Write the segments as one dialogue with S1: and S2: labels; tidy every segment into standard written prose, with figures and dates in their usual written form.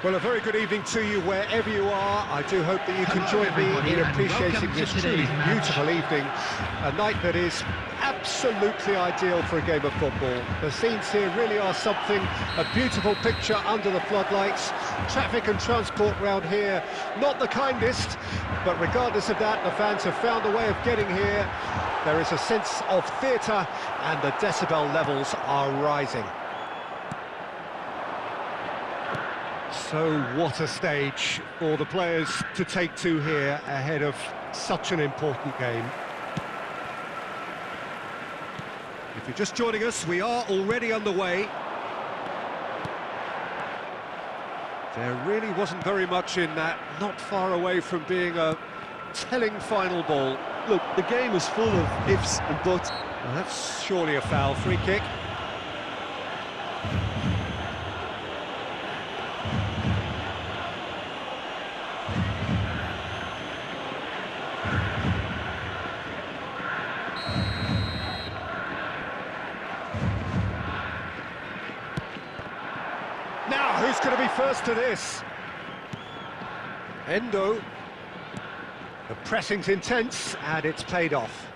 S1: Well, a very good evening to you wherever you are. I do hope that you can join me in appreciating this truly beautiful evening. A night that is absolutely ideal for a game of football. The scenes here really are something, a beautiful picture under the floodlights. Traffic and transport round here, not the kindest, but regardless of that, the fans have found a way of getting here. There is a sense of theatre and the decibel levels are rising. So what a stage for the players to take to here ahead of such an important game. If you're just joining us, we are already underway. There really wasn't very much in that, not far away from being a telling final ball.
S2: Look, the game is full of ifs and buts.
S1: Well, that's surely a foul. Free kick. Now, who's going to be first to this? Endo. The pressing's intense, and it's paid off.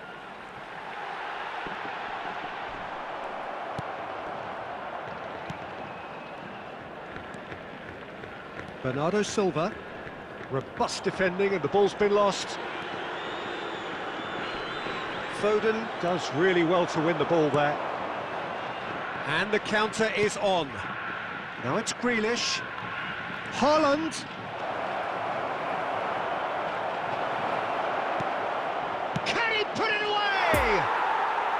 S1: Bernardo Silva. Robust defending, and the ball's been lost. Foden does really well to win the ball there. And the counter is on. Now it's Grealish. Haaland. Can he put it away?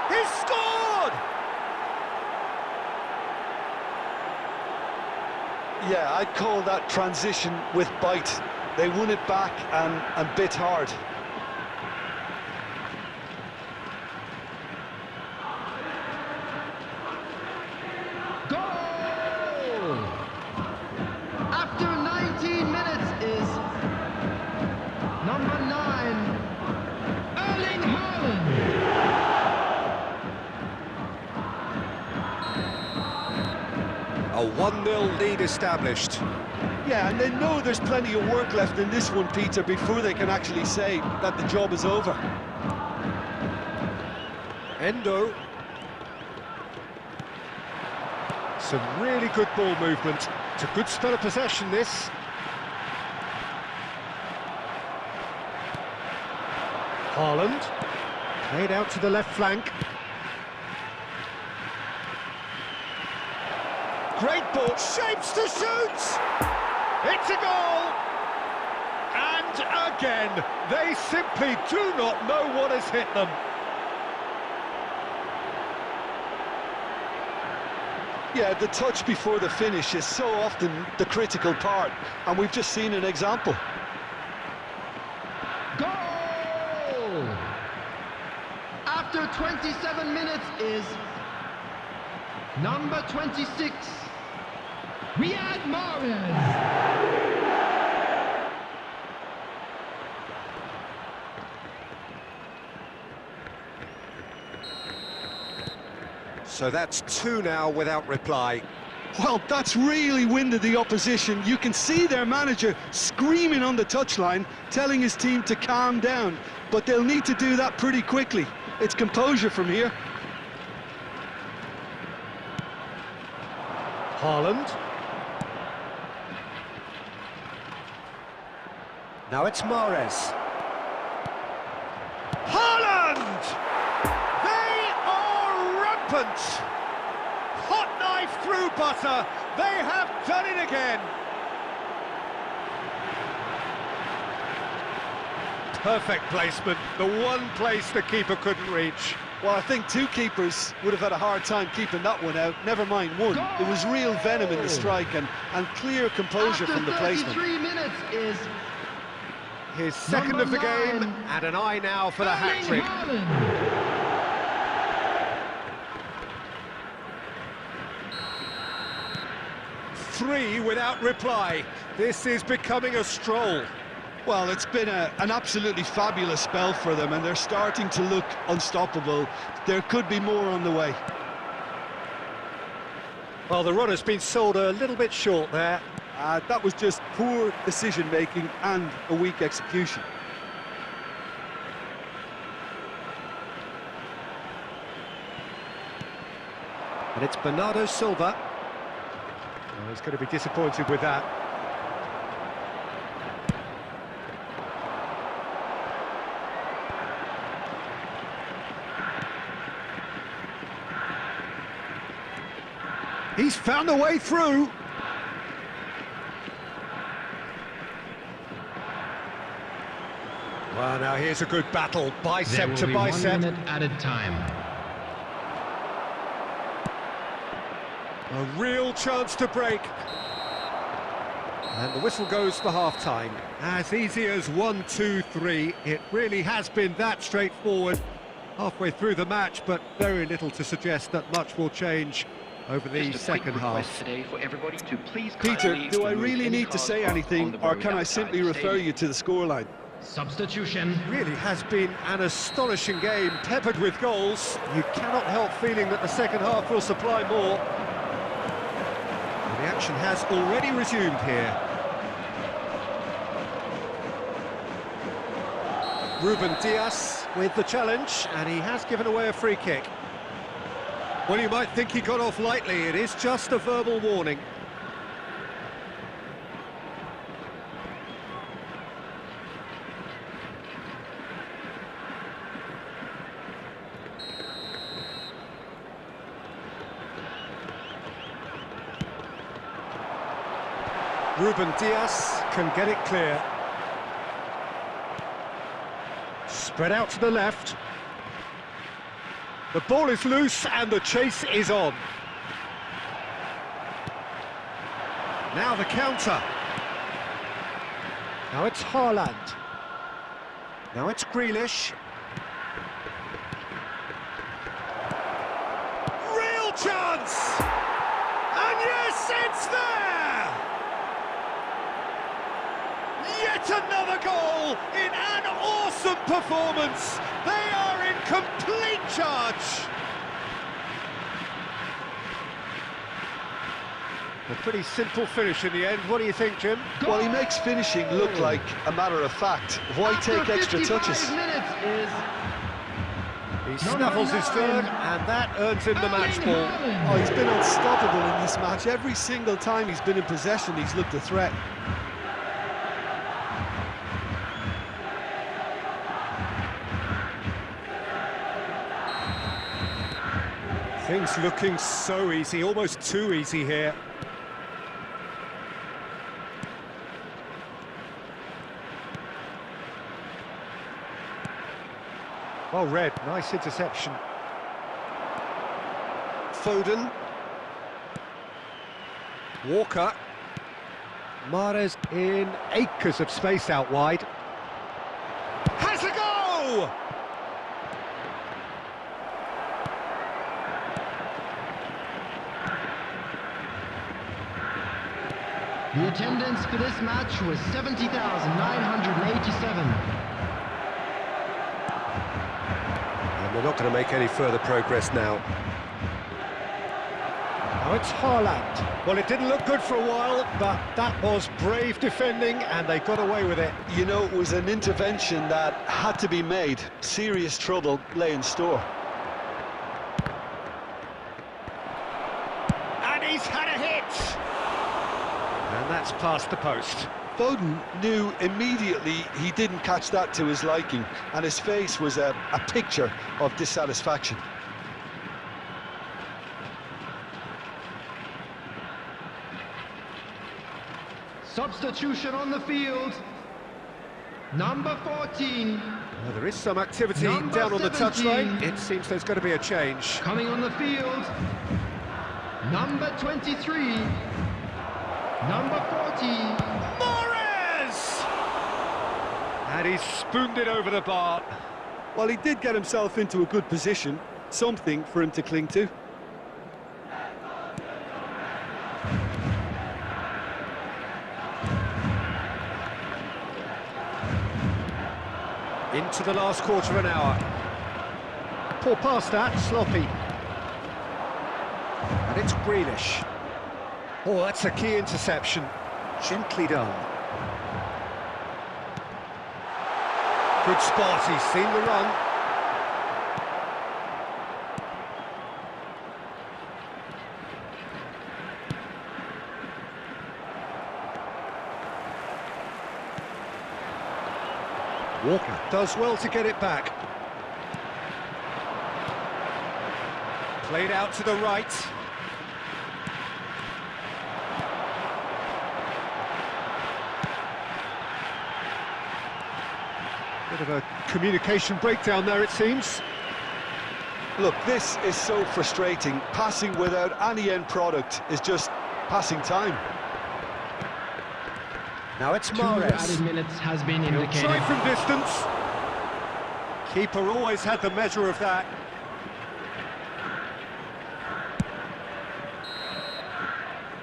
S1: He's scored!
S2: Yeah, I'd call that transition with bite. They won it back and bit hard.
S3: After 19 minutes is number 9, Erling Haaland.
S1: A 1-0 lead established.
S2: Yeah, and they know there's plenty of work left in this one, Peter, before they can actually say that the job is over.
S1: Endo. Some really good ball movement. It's a good spell of possession, this. Haaland. Played out to the left flank. Great ball. Shapes to shoot! It's a goal! And again, they simply do not know what has hit them.
S2: Yeah, the touch before the finish is so often the critical part, and we've just seen an example.
S3: Goal! After 27 minutes is number 26, Riyad Mahrez.
S1: So that's 2 now without reply.
S2: Well, that's really winded the opposition. You can see their manager screaming on the touchline, telling his team to calm down, but they'll need to do that pretty quickly. It's composure from here.
S1: Haaland. Now it's Mahrez. Haaland! They are rampant! Hot knife through butter. They have done it again. Perfect placement. The one place the keeper couldn't reach.
S2: Well, I think two keepers would have had a hard time keeping that one out. Never mind one. It was real venom in the strike and clear composure from the placement.
S3: After 33 minutes is
S1: his second of the game, and an eye now for the hat-trick. 3 without reply. This is becoming a stroll.
S2: Well, it's been an absolutely fabulous spell for them, and they're starting to look unstoppable. There could be more on the way.
S1: Well, the run has been sold a little bit short there.
S2: That was just poor decision-making and a weak execution.
S1: And it's Bernardo Silva. Oh, he's going to be disappointed with that. He's found a way through. Well, now here's a good battle, bicep to bicep.
S3: 1 minute added time.
S1: A real chance to break. And the whistle goes for half-time. As easy as 1, 2, 3. It really has been that straightforward halfway through the match, but very little to suggest that much will change over the second half.
S4: Today for everybody to please
S2: Peter, do I really need to say anything, or can I simply refer you to the scoreline?
S3: Substitution.
S1: Really has been an astonishing game, peppered with goals. You cannot help feeling that the second half will supply more. The action has already resumed here. Ruben Dias with the challenge, and he has given away a free kick. Well, you might think he got off lightly. It is just a verbal warning. Ruben Dias can get it clear. Spread out to the left. The ball is loose and the chase is on. Now the counter. Now it's Haaland. Now it's Grealish. Real chance! And yes, it's there! Yet another goal in an awesome performance. They are in complete charge. A pretty simple finish in the end. What do you think, Jim?
S2: Well, he makes finishing look like a matter of fact. Why take extra touches?
S1: He snaffles his third, and that earns him the match ball.
S2: Oh, he's been unstoppable in this match. Every single time he's been in possession, he's looked a threat.
S1: Things looking so easy, almost too easy here. Well read, nice interception. Foden. Walker. Mahrez in acres of space out wide. Has a go!
S3: The attendance for this match was 70,987.
S1: And they're not going to make any further progress now. Now it's Haaland. Well, it didn't look good for a while, but that was brave defending, and they got away with it.
S2: You know, it was an intervention that had to be made. Serious trouble lay in store.
S1: And he's had a hit! And that's past the post.
S2: Foden knew immediately he didn't catch that to his liking, and his face was a picture of dissatisfaction.
S3: Substitution on the field. Number 14.
S1: Well, there is some activity
S3: Number
S1: down on the
S3: 17.
S1: touchline. It seems there's going to be a change.
S3: Coming on the field. Number 23. Number 40.
S1: Mahrez! And he's spooned it over the bar.
S2: Well, he did get himself into a good position, something for him to cling to.
S1: Into the last quarter of an hour. Poor pass that, sloppy. And it's Grealish. Oh, that's a key interception. Gently done. Good spot, he's seen the run. Walker does well to get it back. Played out to the right. Bit of a communication breakdown there, it seems.
S2: Look, this is so frustrating. Passing without any end product is just passing time.
S1: Now it's
S3: 2
S1: Mahrez.
S3: added minutes has been
S1: He'll
S3: indicated.
S1: try from distance. Keeper always had the measure of that.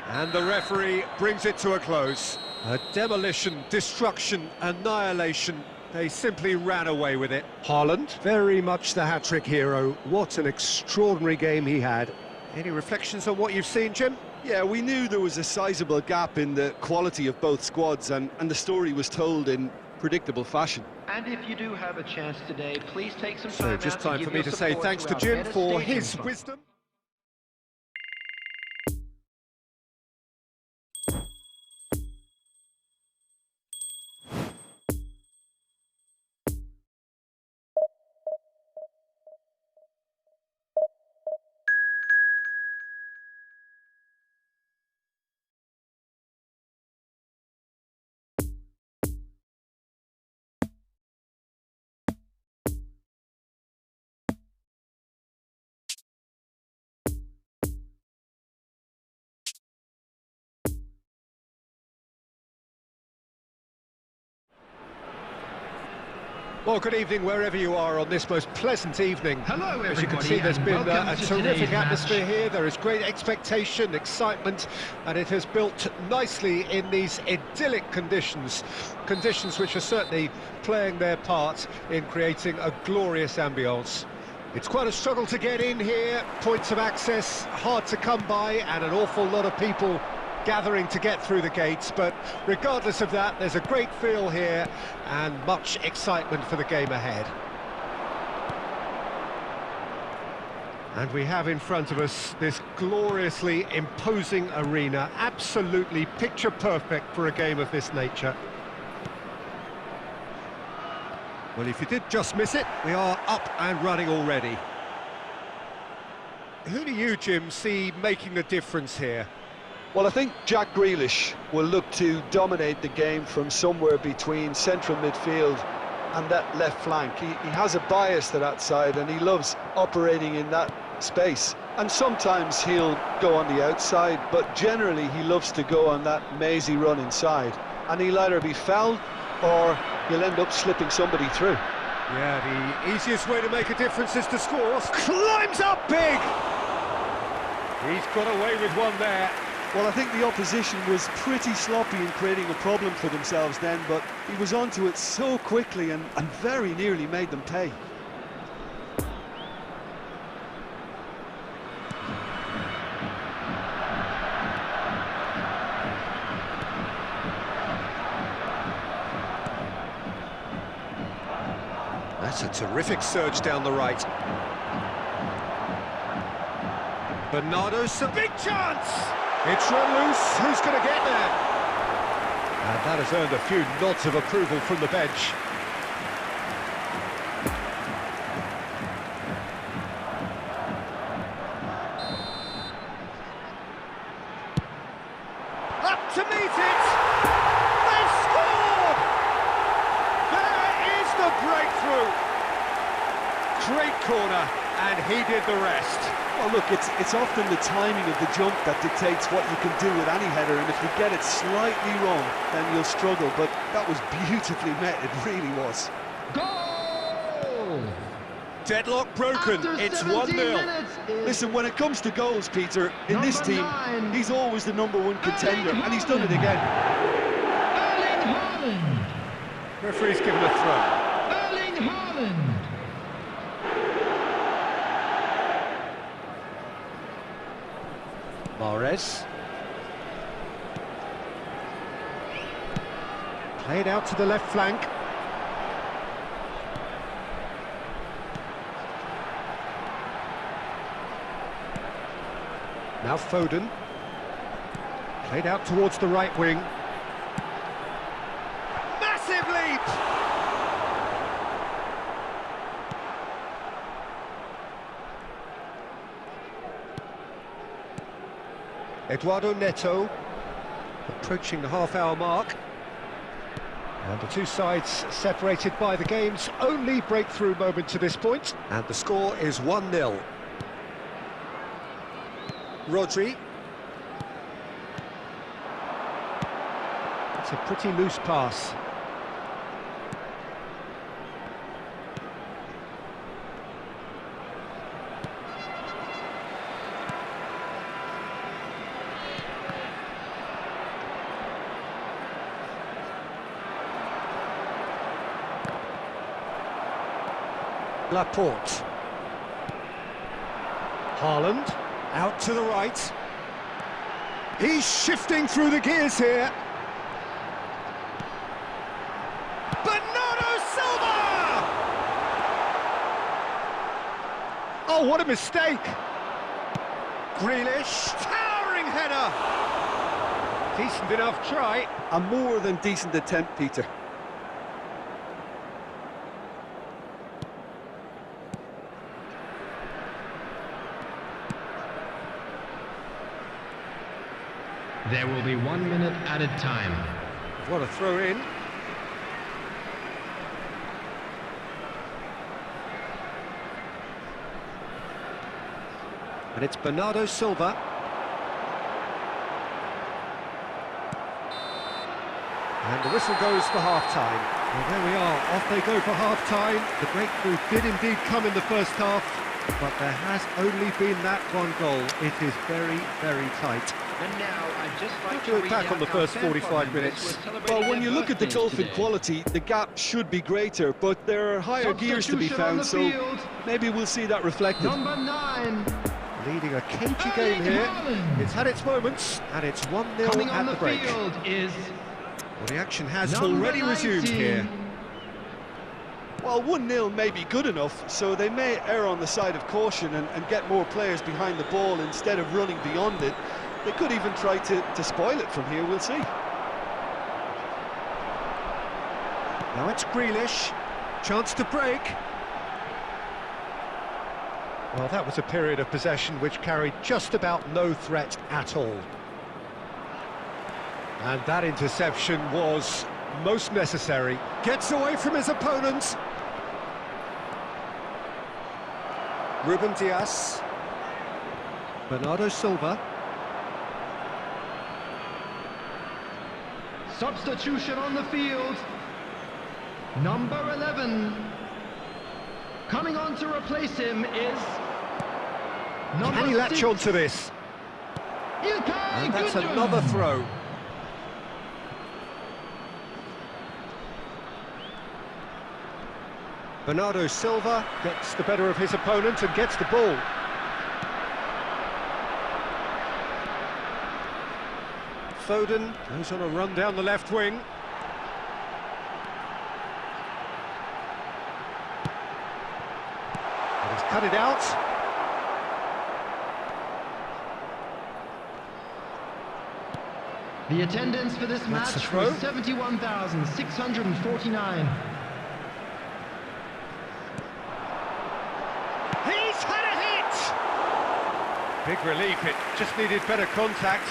S1: And the referee brings it to a close. A demolition, destruction, annihilation. They simply ran away with it. Haaland, very much the hat-trick hero. What an extraordinary game he had. Any reflections on what you've seen, Jim?
S2: Yeah, we knew there was a sizable gap in the quality of both squads, and the story was told in predictable fashion.
S3: And if you do have a chance today, please take some
S1: So
S3: time
S1: just
S3: out
S1: time
S3: give
S1: for me
S3: your
S1: to say
S3: support
S1: thanks to
S3: our
S1: Jim
S3: Better
S1: for
S3: Stadium
S1: his
S3: Club.
S1: wisdom. Well, good evening wherever you are on this most pleasant evening.
S3: Hello, everybody.
S1: As you can see, there's
S3: and
S1: been
S3: welcome
S1: a
S3: to
S1: terrific
S3: today's
S1: atmosphere
S3: match.
S1: here. There is great expectation, excitement, and it has built nicely in these idyllic conditions. Conditions which are certainly playing their part in creating a glorious ambience. It's quite a struggle to get in here, points of access hard to come by, and an awful lot of people gathering to get through the gates, but regardless of that, there's a great feel here and much excitement for the game ahead. And we have in front of us this gloriously imposing arena, absolutely picture perfect for a game of this nature. Well, if you did just miss it, we are up and running already. Who do you, Jim, see making the difference here?
S2: Well, I think Jack Grealish will look to dominate the game from somewhere between central midfield and that left flank. He has a bias to that side, and he loves operating in that space. And sometimes he'll go on the outside, but generally he loves to go on that mazy run inside. And he'll either be fouled or he'll end up slipping somebody through.
S1: Yeah, the easiest way to make a difference is to score. Climbs up big! He's got away with one there.
S2: Well, I think the opposition was pretty sloppy in creating a problem for themselves then, but he was onto it so quickly and very nearly made them pay.
S1: That's a terrific surge down the right. Bernardo's a big chance! It's run loose, who's going to get there? And that has earned a few nods of approval from the bench. Up to meet it! They've scored! There is the breakthrough! Great corner, and he did the rest.
S2: Well, look, it's often the timing of the jump that dictates what you can do with any header, and if you get it slightly wrong, then you'll struggle, but that was beautifully met, it really was.
S3: Goal!
S1: Deadlock broken,
S3: After
S1: it's
S3: 17
S1: 1-0.
S3: minutes is
S2: Listen, when it comes to goals, Peter, in this
S3: Number
S2: team,
S3: 9.
S2: he's always the #1 contender, and he's done it again.
S3: Erling Haaland.
S1: Referee's given a throw.
S3: Erling Haaland.
S1: Mahrez. Played out to the left flank. Now Foden. Played out towards the right wing. Massive leap! Eduardo Neto, approaching the half-hour mark. And the two sides separated by the game's only breakthrough moment to this point. And the score is 1-0. Rodri. It's a pretty loose pass. Laporte. Haaland, out to the right. He's shifting through the gears here. Bernardo Silva! Oh, what a mistake! Grealish, towering header! Decent enough try.
S2: A more than decent attempt, Peter.
S3: There will be 1 minute added time.
S1: What a throw in. And it's Bernardo Silva. And the whistle goes for half-time. Well, there we are, off they go for half-time. The breakthrough did indeed come in the first half, but there has only been that one goal. It is very, very tight.
S3: And now I'd just like
S1: to look back on the first 45 minutes.
S2: Well, when you look at the golf in quality, the gap should be greater, but there are higher gears to be found, so maybe we'll see that reflected.
S3: Number 9.
S1: Leading a cagey game here. It's had its moments, and it's 1-0
S3: Coming
S1: at
S3: on
S1: the break.
S3: field is
S1: Well, the action has
S3: number
S1: already resumed
S3: 19.
S1: here.
S2: Well, 1-0 may be good enough, so they may err on the side of caution and get more players behind the ball instead of running beyond it. They could even try to spoil it from here, we'll see.
S1: Now it's Grealish, chance to break. Well, that was a period of possession which carried just about no threat at all. And that interception was most necessary. Gets away from his opponent. Ruben Dias. Bernardo Silva.
S3: substitution on the field. Number 11. Coming on to replace him is number
S1: Can he latch
S3: 6.
S1: on to this? And that's
S3: Gudjon.
S1: another throw. Bernardo Silva gets the better of his opponent and gets the ball. Foden goes on a run down the left wing. And he's cut it out.
S3: The attendance for this
S1: That's a
S3: match
S1: throw.
S3: was 71,649.
S1: He's had a hit! Big relief, it just needed better contact.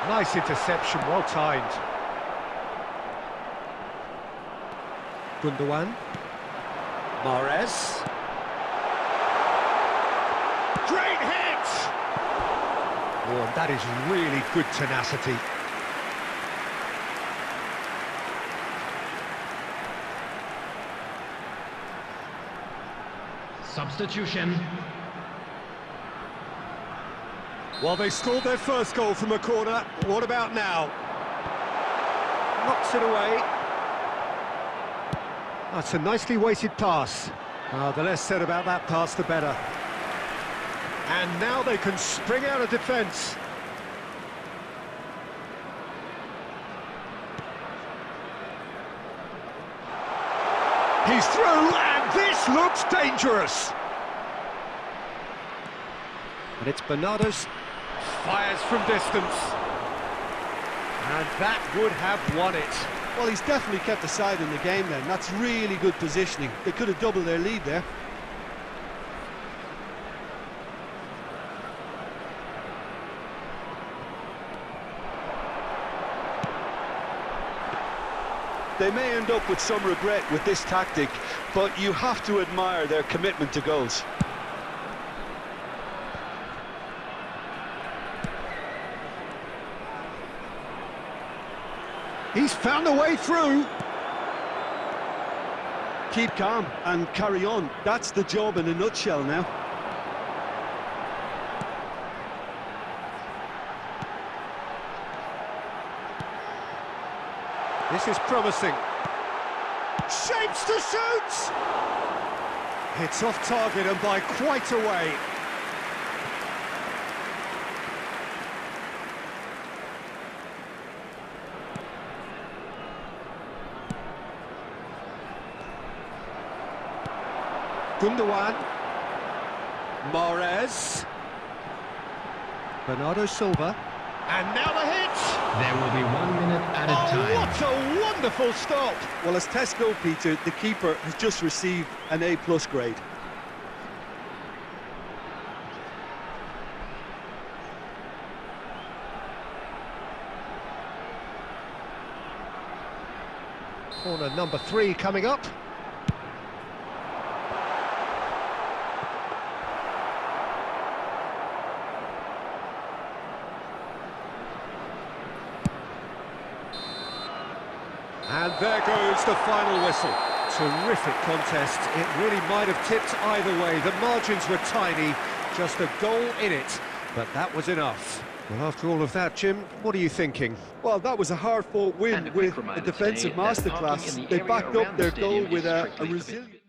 S1: Nice interception, well timed. Gundogan. Mahrez. Great hit! Oh, and that is really good tenacity.
S3: Substitution.
S1: Well, they scored their first goal from a corner. What about now? Knocks it away. That's a nicely weighted pass. The less said about that pass, the better. And now they can spring out of defence. He's through, and this looks dangerous. And it's Bernardo's. Fires from distance. And that would have won it.
S2: Well, he's definitely kept the side in the game then. That's really good positioning. They could have doubled their lead there. They may end up with some regret with this tactic, but you have to admire their commitment to goals.
S1: He's found a way through.
S2: Keep calm and carry on. That's the job in a nutshell now.
S1: This is promising. Shapes to shoot! It's off target and by quite a way. Gundogan. Mahrez. Bernardo Silva. And now the hit!
S3: There will be 1 minute added time.
S1: What a wonderful stop!
S2: Well, as tests go, Peter, the keeper has just received an A+ grade.
S1: Corner number 3 coming up. And there goes the final whistle. Terrific contest. It really might have tipped either way. The margins were tiny, just a goal in it, but that was enough. Well, after all of that, Jim, what are you thinking?
S2: Well, that was a hard-fought win with a defensive masterclass. They backed up their goal with a resilient...